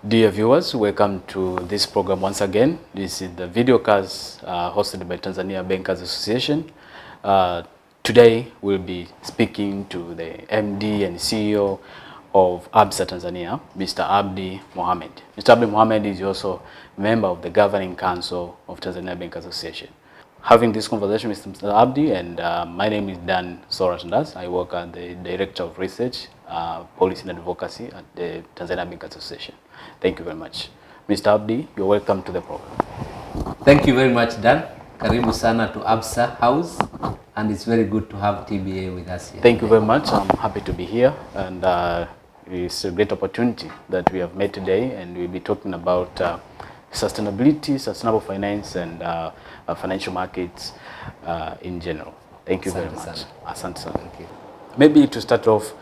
Dear viewers, welcome to this program once again. This is the Videocast hosted by Tanzania Bankers Association. Today we'll be speaking to the MD and CEO of Absa Tanzania, Mr. Abdi Mohamed. Mr. Abdi Mohamed is also a member of the Governing Council of Tanzania Bankers Association. Having this conversation with Mr. Abdi, and my name is Dan Soratandas. I work as the Director of Research, Policy and Advocacy at the Tanzania Bankers Association. Thank you very much. Mr. Abdi, you're welcome to the program. Thank you very much, Dan. Karibu sana to Absa House, and it's very good to have TBA with us here. Thank you very much. I'm happy to be here, and it's a great opportunity that we have met today, and we'll be talking about sustainability, sustainable finance, and financial markets in general. Thank you very much. Asante sana. Thank you. Maybe to start off,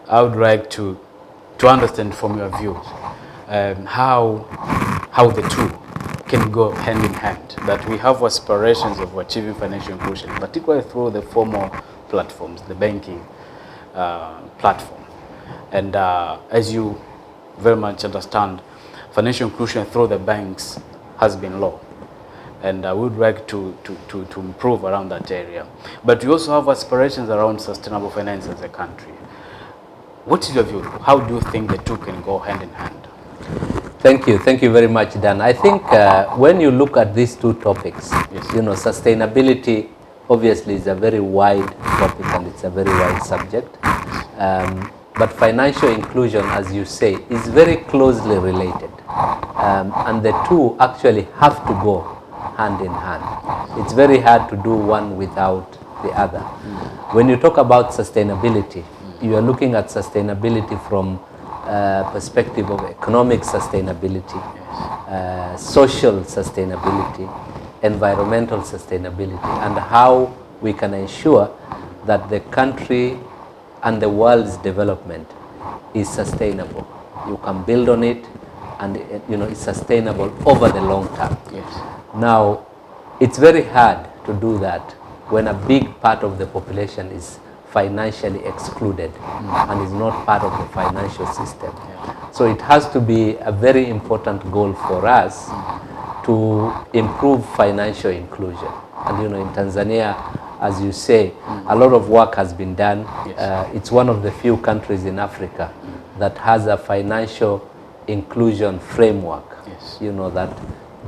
I would like to understand from your views how the two can go hand in hand. That we have aspirations of achieving financial inclusion, particularly through the formal platforms, the banking platform, and as you very much understand, financial inclusion through the banks has been low, and we would like to improve around that area. But we also have aspirations around sustainable finance as a country. What is your view? How do you think the two can go hand in hand? Thank you very much, Dan. I think when you look at these two topics, yes, you know, sustainability obviously is a very wide topic and it's a very wide subject. But financial inclusion, as you say, is very closely related. And the two actually have to go hand in hand. It's very hard to do one without the other. When you talk about sustainability, you are looking at sustainability from perspective of economic sustainability, social sustainability, environmental sustainability, and how we can ensure that the country and the world's development is sustainable. You can build on it, and you know, it's sustainable over the long term. Yes. Now, it's very hard to do that when a big part of the population is financially excluded and is not part of the financial system. Yeah. So it has to be a very important goal for us to improve financial inclusion. And you know, in Tanzania, as you say, a lot of work has been done. Yes. It's one of the few countries in Africa that has a financial inclusion framework. Yes. You know, that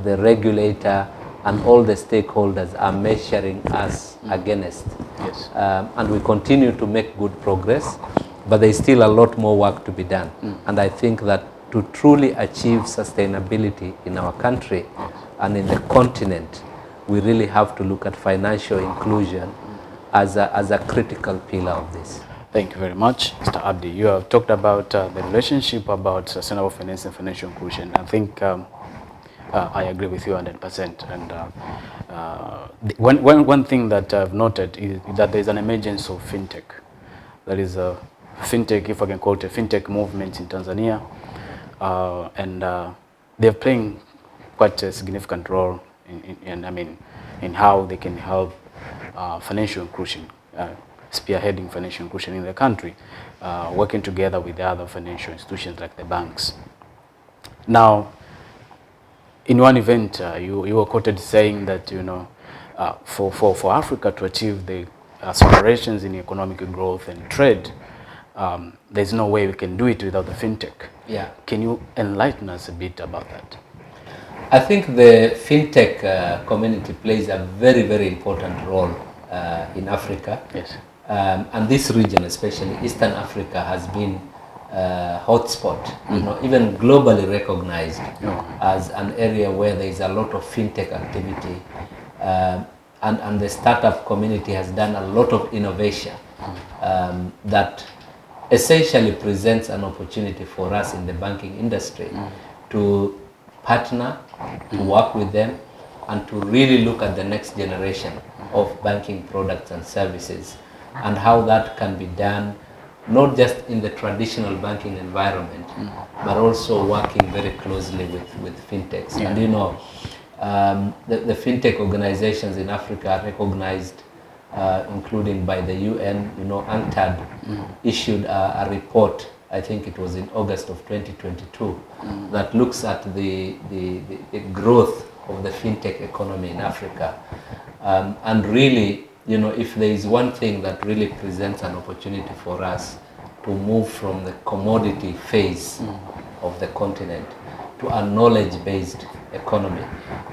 the regulator and all the stakeholders are measuring us against. Yes. And we continue to make good progress, but there is still a lot more work to be done. And I think that to truly achieve sustainability in our country and in the continent, we really have to look at financial inclusion as a critical pillar of this. Thank you very much, Mr. Abdi. You have talked about the relationship about sustainable finance and financial inclusion. I think I agree with you 100%. And one thing that I've noted is that there is an emergence of fintech. There is a fintech, if I can call it a fintech movement in Tanzania, and they're playing quite a significant role in how they can help financial inclusion, spearheading financial inclusion in the country, working together with the other financial institutions like the banks. Now, in one event, you were quoted saying that, you know, for Africa to achieve the aspirations in economic growth and trade, there's no way we can do it without the fintech. Yeah. Can you enlighten us a bit about that? I think the fintech community plays a very, very important role in Africa. Yes. And this region, especially Eastern Africa, has been hotspot, you know, even globally recognized as an area where there is a lot of fintech activity, and the startup community has done a lot of innovation that essentially presents an opportunity for us in the banking industry to partner, to work with them, and to really look at the next generation of banking products and services, and how that can be done not just in the traditional banking environment, but also working very closely with fintechs. Yeah. And you know, the fintech organizations in Africa are recognized, including by the UN. You know, UNCTAD issued a report I think it was in August of 2022, that looks at the growth of the fintech economy in Africa. And really, you know, if there is one thing that really presents an opportunity for us to move from the commodity phase of the continent to a knowledge-based economy,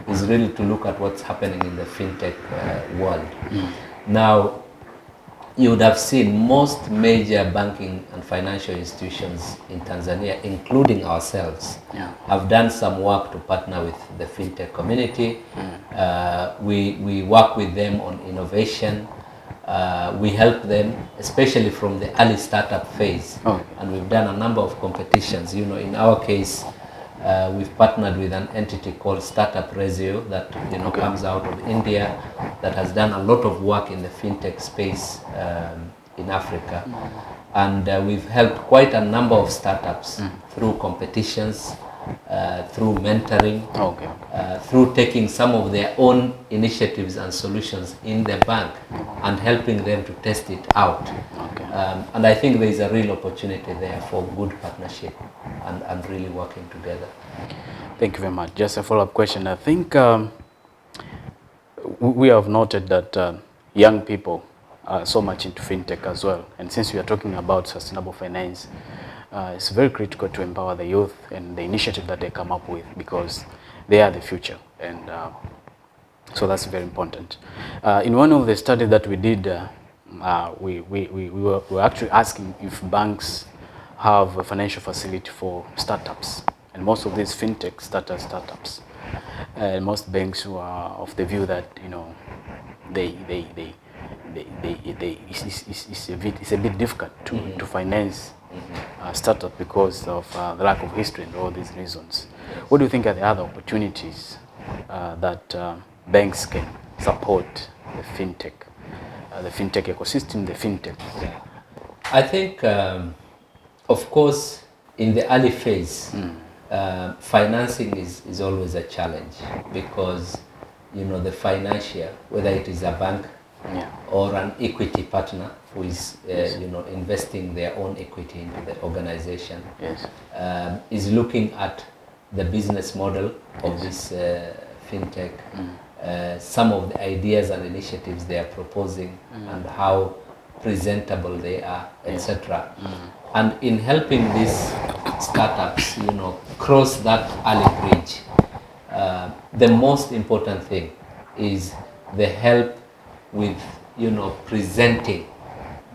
is really to look at what's happening in the fintech world. Now, you would have seen most major banking and financial institutions in Tanzania, including ourselves, have done some work to partner with the fintech community. We work with them on innovation. We help them, especially from the early startup phase. And we've done a number of competitions. You know, in our case, we've partnered with an entity called Startup Resio that, you know, comes out of India, that has done a lot of work in the fintech space in Africa. And we've helped quite a number of startups through competitions, through mentoring, through taking some of their own initiatives and solutions in the bank and helping them to test it out. And I think there is a real opportunity there for good partnership and really working together. Thank you very much. Just a follow-up question. I think we have noted that young people are so much into fintech as well. And since we are talking about sustainable finance, it's very critical to empower the youth and the initiative that they come up with, because they are the future. And so that's very important. In one of the studies that we did, we were actually asking if banks have a financial facility for startups. And most of these fintech startups, most banks who are of the view that, you know, it's a bit difficult to finance startup because of the lack of history and all these reasons. What do you think are the other opportunities that banks can support the fintech ecosystem, the fintech? I think, of course, in the early phase, financing is always a challenge, because, you know, the financier, whether it is a bank or an equity partner who is you know, investing their own equity into the organization, is looking at the business model of this fintech, some of the ideas and initiatives they are proposing, and how presentable they are, etc. And in helping these startups, you know, cross that early bridge, the most important thing is the help with, you know, presenting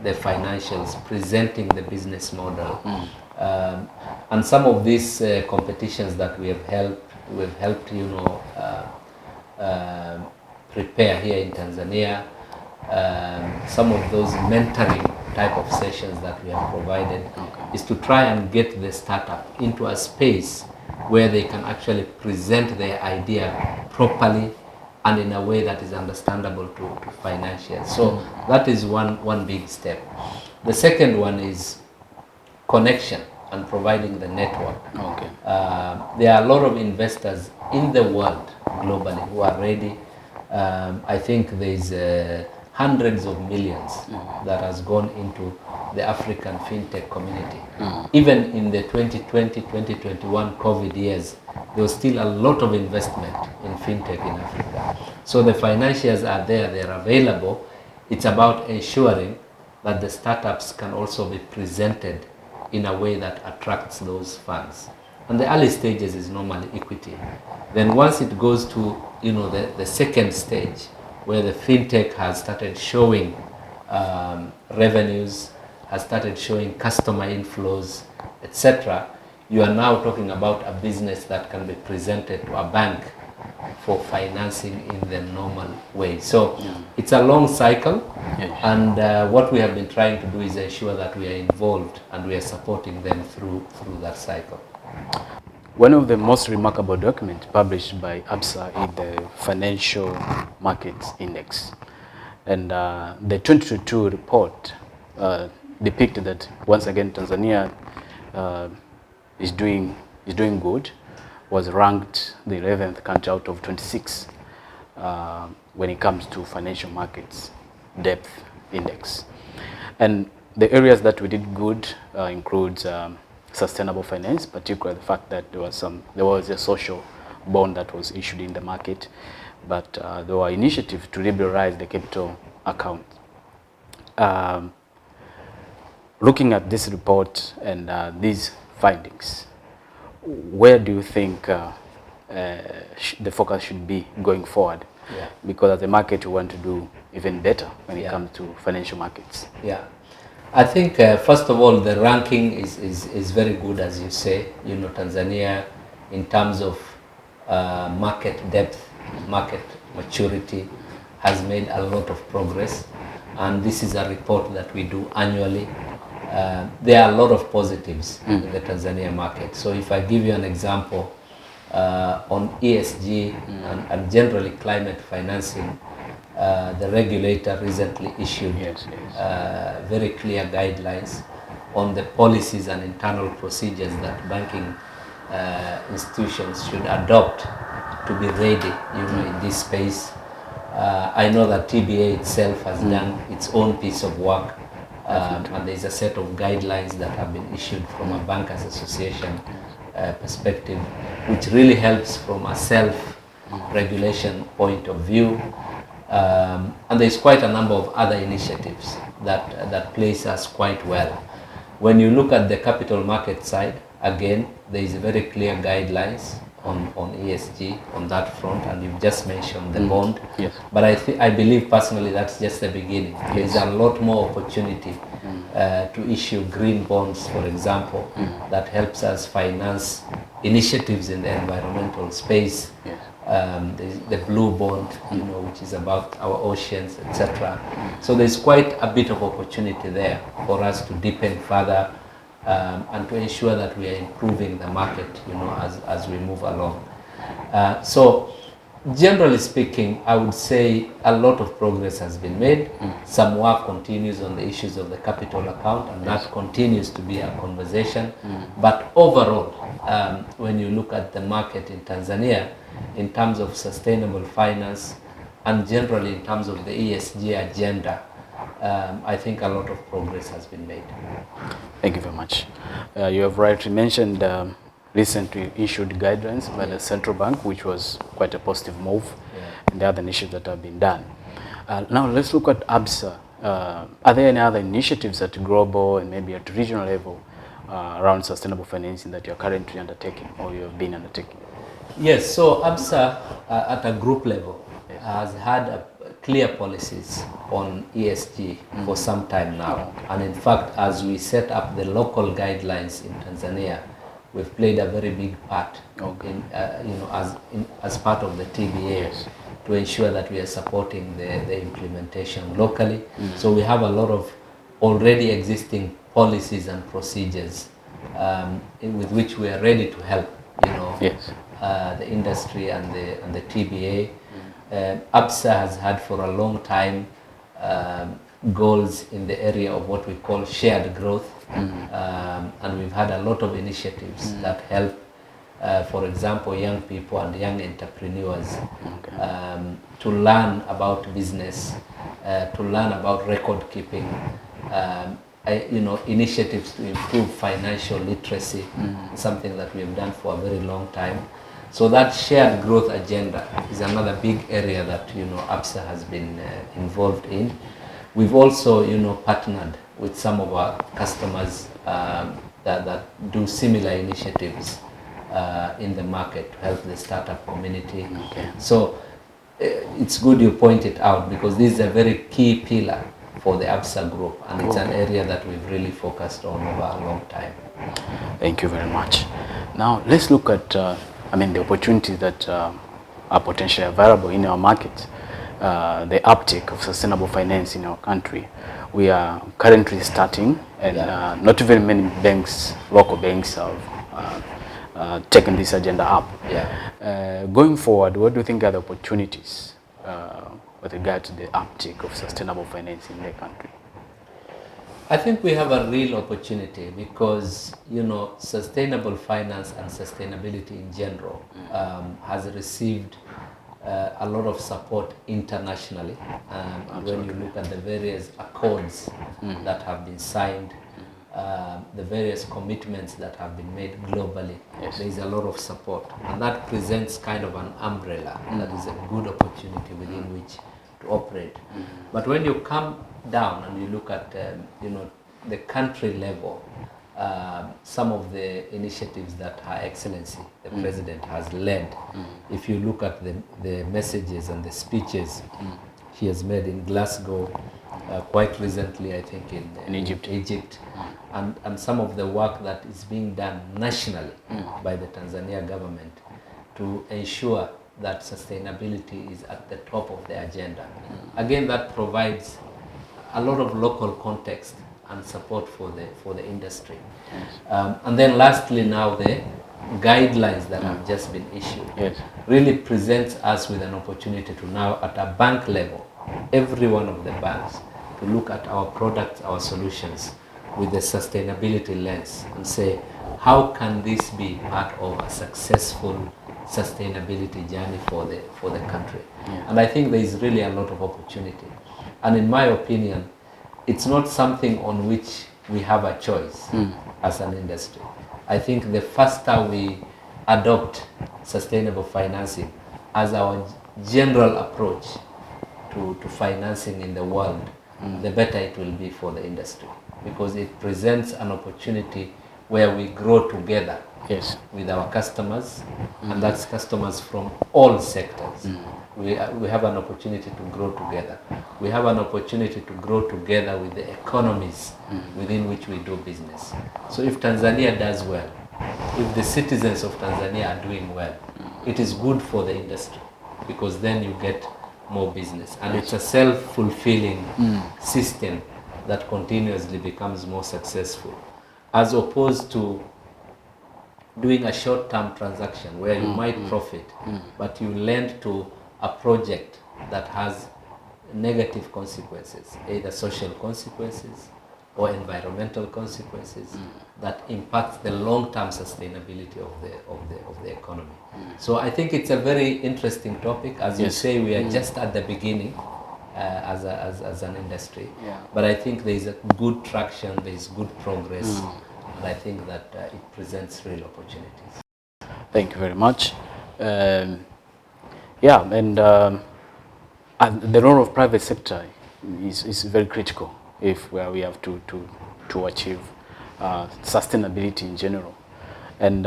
the financials, presenting the business model. And some of these competitions that we've helped, you know, prepare here in Tanzania, some of those mentoring type of sessions that we have provided, is to try and get the startup into a space where they can actually present their idea properly and in a way that is understandable to financiers. So that is one big step. The second one is connection and providing the network. There are a lot of investors in the world globally who are ready. I think there's hundreds of millions that has gone into the African fintech community. Even in the 2020, 2021 COVID years, there was still a lot of investment in fintech in Africa. So the financiers are there, they're available. It's about ensuring that the startups can also be presented in a way that attracts those funds. And the early stages is normally equity. Then once it goes to, you know, the second stage, where the fintech has started showing revenues, has started showing customer inflows, etc., you are now talking about a business that can be presented to a bank for financing in the normal way. So it's a long cycle, and what we have been trying to do is ensure that we are involved and we are supporting them through that cycle. One of the most remarkable documents published by Absa is the Financial Markets Index. And the 2022 report depicted that, once again, Tanzania is doing good, was ranked the 11th country out of 26 when it comes to financial markets depth index. And the areas that we did good includes sustainable finance, particularly the fact that there was a social bond that was issued in the market, but there were initiatives to liberalize the capital account. Looking at this report and these findings, where do you think the focus should be going forward? Yeah. Because as a market, we want to do even better when it Yeah. comes to financial markets. Yeah, I think first of all, the ranking is very good, as you say. You know, Tanzania, in terms of market depth, market maturity, has made a lot of progress, and this is a report that we do annually. There are a lot of positives in the Tanzania market. So if I give you an example on ESG and generally climate financing, the regulator recently issued very clear guidelines on the policies and internal procedures that banking institutions should adopt to be ready, in this space. I know that TBA itself has done its own piece of work, and there's a set of guidelines that have been issued from a bankers association perspective, which really helps from a self-regulation point of view. And there's quite a number of other initiatives that place us quite well. When you look at the capital market side, again, there is very clear guidelines on ESG on that front, and you've just mentioned the bond. Yes. But I believe personally that's just the beginning. There's a lot more opportunity to issue green bonds, for example, that helps us finance initiatives in the environmental space. Yes. The blue bond, which is about our oceans, etc. So there's quite a bit of opportunity there for us to deepen further and to ensure that we are improving the market, as we move along. So generally speaking, I would say a lot of progress has been made. Some work continues on the issues of the capital account, and that continues to be a conversation. But overall, when you look at the market in Tanzania, in terms of sustainable finance and generally in terms of the ESG agenda, I think a lot of progress has been made. Thank you very much. You have rightly mentioned recently issued guidelines by the central bank, which was quite a positive move, and the other initiatives that have been done. Now let's look at Absa. Are there any other initiatives at global and maybe at regional level around sustainable financing that you're currently undertaking or you have been undertaking? Yes, so Absa at a group level has had clear policies on ESG for some time now. And in fact, as we set up the local guidelines in Tanzania, we've played a very big part as part of the TBA to ensure that we are supporting the implementation locally. So we have a lot of already existing policies and procedures with which we are ready to help the industry and the TBA. Absa has had for a long time goals in the area of what we call shared growth, and we've had a lot of initiatives that help, for example, young people and young entrepreneurs to learn about business, to learn about record keeping, initiatives to improve financial literacy, something that we have done for a very long time. So that shared growth agenda is another big area that Absa has been involved in. We've also partnered with some of our customers that do similar initiatives in the market to help the startup community. So it's good you point it out, because this is a very key pillar for the Absa group, and it's an area that we've really focused on over a long time. Thank you very much. Now let's look at the opportunities that are potentially available in our market, the uptake of sustainable finance in our country. We are currently starting, and not very many banks, local banks, have taken this agenda up. Going forward, what do you think are the opportunities with regard to the uptake of sustainable finance in the country? I think we have a real opportunity because, sustainable finance and sustainability in general has received a lot of support internationally. When you look at the various accords that have been signed, the various commitments that have been made globally, there is a lot of support, and that presents kind of an umbrella that is a good opportunity within which to operate. But when you come down and you look at the country level, some of the initiatives that Her Excellency, the President, has led, if you look at the messages and the speeches he has made in Glasgow, quite recently, I think in Egypt, and some of the work that is being done nationally by the Tanzania government to ensure that sustainability is at the top of the agenda. Again, that provides a lot of local context and support for the industry. And then lastly, now the guidelines that have just been issued really presents us with an opportunity to now, at a bank level, every one of the banks, to look at our products, our solutions with the sustainability lens and say, how can this be part of a successful sustainability journey for the country? And I think there is really a lot of opportunity. And in my opinion, it's not something on which we have a choice as an industry. I think the faster we adopt sustainable financing as our general approach to financing in the world, the better it will be for the industry, because it presents an opportunity where we grow together with our customers, and that's customers from all sectors. We have an opportunity to grow together. We have an opportunity to grow together with the economies within which we do business. So if Tanzania does well, if the citizens of Tanzania are doing well, it is good for the industry, because then you get more business. And it's a self-fulfilling system that continuously becomes more successful, as opposed to doing a short-term transaction where you might profit, but you lend to a project that has negative consequences, either social consequences or environmental consequences that impact the long-term sustainability of the economy. So I think it's a very interesting topic. As you say, we are just at the beginning as an industry, but I think there is a good traction, there is good progress, and I think that it presents real opportunities. Thank you very much. And the role of private sector is very critical if we have to achieve sustainability in general. And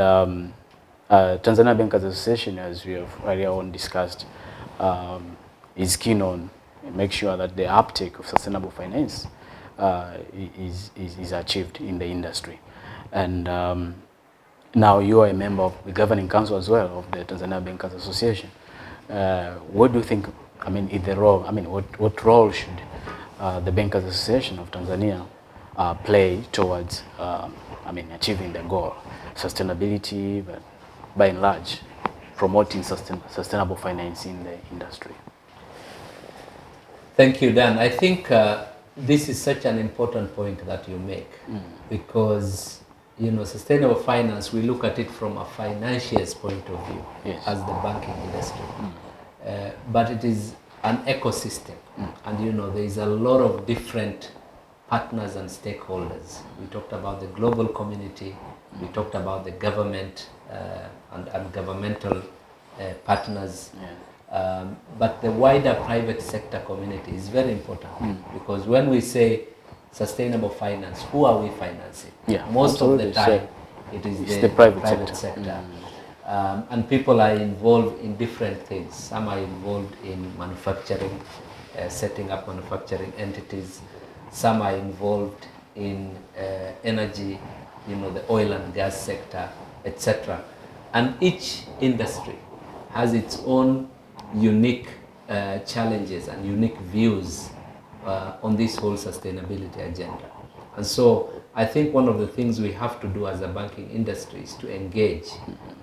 Tanzania Bankers Association, as we have earlier on discussed, is keen on make sure that the uptake of sustainable finance is achieved in the industry. And now you are a member of the governing council as well of the Tanzania Bankers Association. What do you think, in the role, what role should the Bankers Association of Tanzania play towards, achieving the goal, sustainability, but by and large, promoting sustainable finance in the industry? Thank you, Dan. I think this is such an important point that you make, because sustainable finance, we look at it from a financier's point of view as the banking industry. But it is an ecosystem, and there is a lot of different partners and stakeholders. We talked about the global community, we talked about the government and governmental partners, but the wider private sector community is very important, because when we say sustainable finance, who are we financing? Most of the time, it is the private sector. And people are involved in different things. Some are involved in manufacturing, setting up manufacturing entities. Some are involved in energy, the oil and gas sector, etc. And each industry has its own unique challenges and unique views on this whole sustainability agenda. And so I think one of the things we have to do as a banking industry is to engage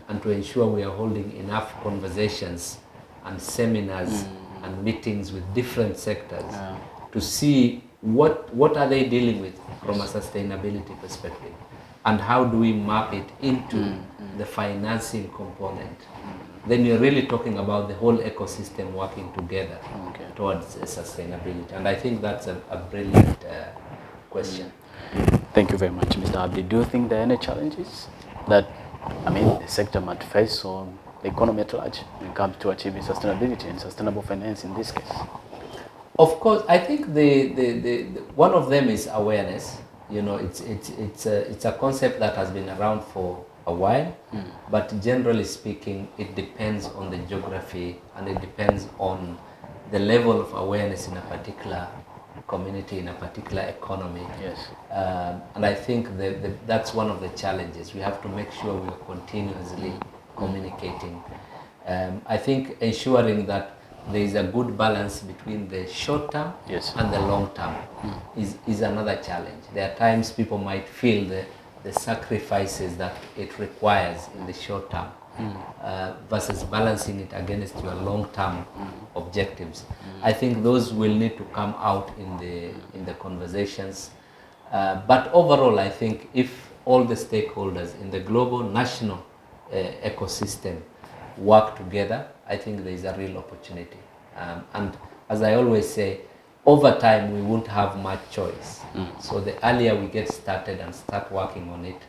and to ensure we are holding enough conversations and seminars and meetings with different sectors to see what are they dealing with from a sustainability perspective, and how do we map it into the financing component, then you're really talking about the whole ecosystem working together towards sustainability. And I think that's a brilliant question. Thank you very much, Mr. Abdi. Do you think there are any challenges that, the sector might face or the economy at large when it comes to achieving sustainability and sustainable finance in this case? Of course, I think the one of them is awareness. It's a concept that has been around for a while, but generally speaking, it depends on the geography and it depends on the level of awareness in a particular community, in a particular economy. Yes. And I think that's one of the challenges. We have to make sure we are continuously communicating. I think ensuring that there is a good balance between the short term and the long term is another challenge. There are times people might feel the sacrifices that it requires in the short term versus balancing it against your long term objectives. I think those will need to come out in the conversations. But overall, I think if all the stakeholders in the global national ecosystem work together, I think there is a real opportunity. And as I always say, over time we won't have much choice. So the earlier we get started and start working on it,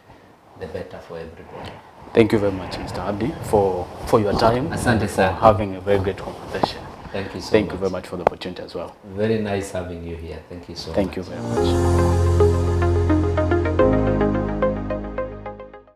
the better for everybody. Thank you very much, Mr. Abdi, for your time and for having a very great conversation. Thank you so much. Thank you very much for the opportunity as well. Very nice having you here. Thank you so much. Thank you very much.